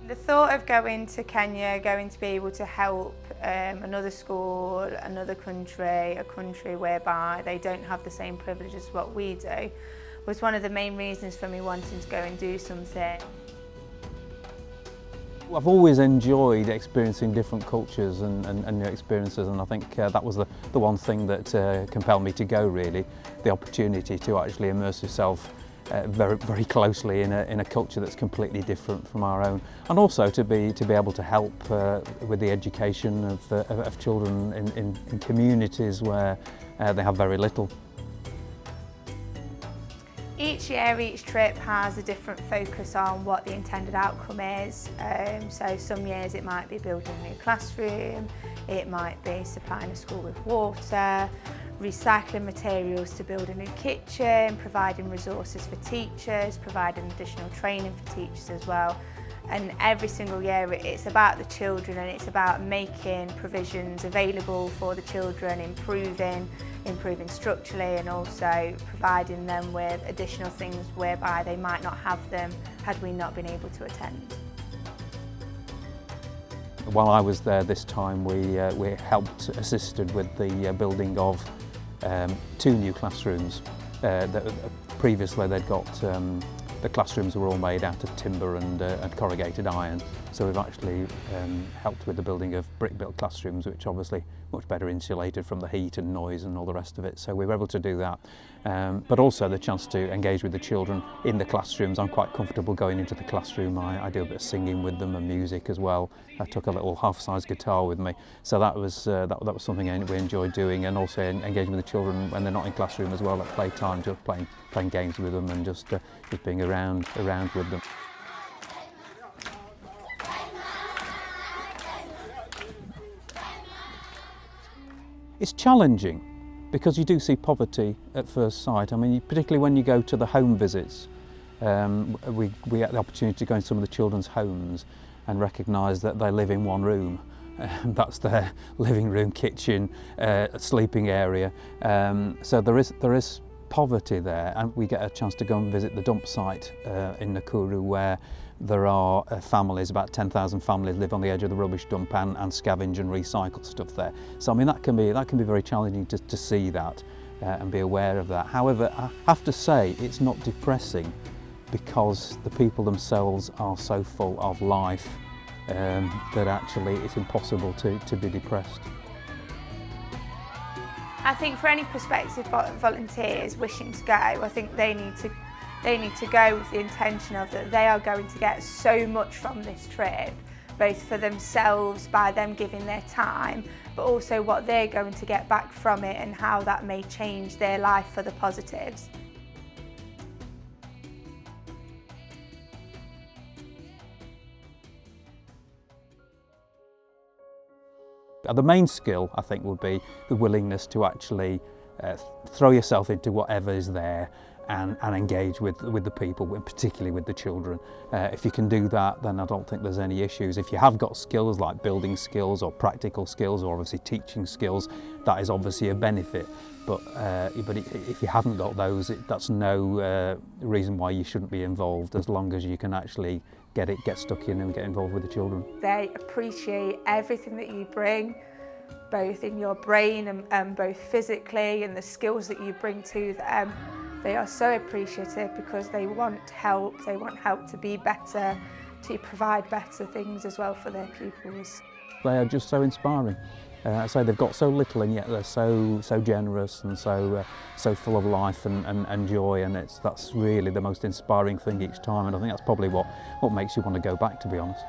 The thought of going to Kenya, going to be able to help another school, another country, a country whereby they don't have the same privileges as what we do, was one of the main reasons for me wanting to go and do something. I've always enjoyed experiencing different cultures and new experiences, and I think that was the one thing that compelled me to go, really. The opportunity to actually immerse yourself very closely in a culture that's completely different from our own, and also to be able to help with the education of children in communities where they have very little. Each year, each trip has a different focus on what the intended outcome is. So some years it might be building a new classroom, it might be supplying a school with water, recycling materials to build a new kitchen, providing resources for teachers, providing additional training for teachers as well. And every single year it's about the children, and it's about making provisions available for the children, improving structurally, and also providing them with additional things whereby they might not have them had we not been able to attend. While I was there this time, we assisted with the building of 2 new classrooms. Previously they'd got the classrooms were all made out of timber and corrugated iron, so we've actually helped with the building of brick-built classrooms, which obviously much better insulated from the heat and noise and all the rest of it, so we were able to do that. But also the chance to engage with the children in the classrooms. I'm quite comfortable going into the classroom. I do a bit of singing with them and music as well. I took a little half-sized guitar with me, so that was something we enjoyed doing, and also engaging with the children when they're not in classroom as well at playtime, just playing games with them and just being around with them. It's challenging because you do see poverty at first sight. I mean, particularly when you go to the home visits. We get the opportunity to go in some of the children's homes and recognise that they live in one room. That's their living room, kitchen, sleeping area. So there is poverty there, and we get a chance to go and visit the dump site in Nakuru, where there are families, about 10,000 families live on the edge of the rubbish dump and scavenge and recycle stuff there. So I mean that can be very challenging to see that and be aware of that. However, I have to say it's not depressing, because the people themselves are so full of life that actually it's impossible to be depressed. I think for any prospective volunteers wishing to go, I think they need to go with the intention of that they are going to get so much from this trip, both for themselves by them giving their time, but also what they're going to get back from it and how that may change their life for the positives. The main skill, I think, would be the willingness to actually throw yourself into whatever is there and engage with the people, particularly with the children. If you can do that, then I don't think there's any issues. If you have got skills like building skills or practical skills or obviously teaching skills, that is obviously a benefit. But if you haven't got those, that's no reason why you shouldn't be involved, as long as you can actually get stuck in and get involved with the children. They appreciate everything that you bring, both in your brain and both physically, and the skills that you bring to them. They are so appreciative because they want help to be better, to provide better things as well for their pupils. They are just so inspiring. So they've got so little, and yet they're so generous and so full of life and joy, and that's really the most inspiring thing each time, and I think that's probably what makes you want to go back, to be honest.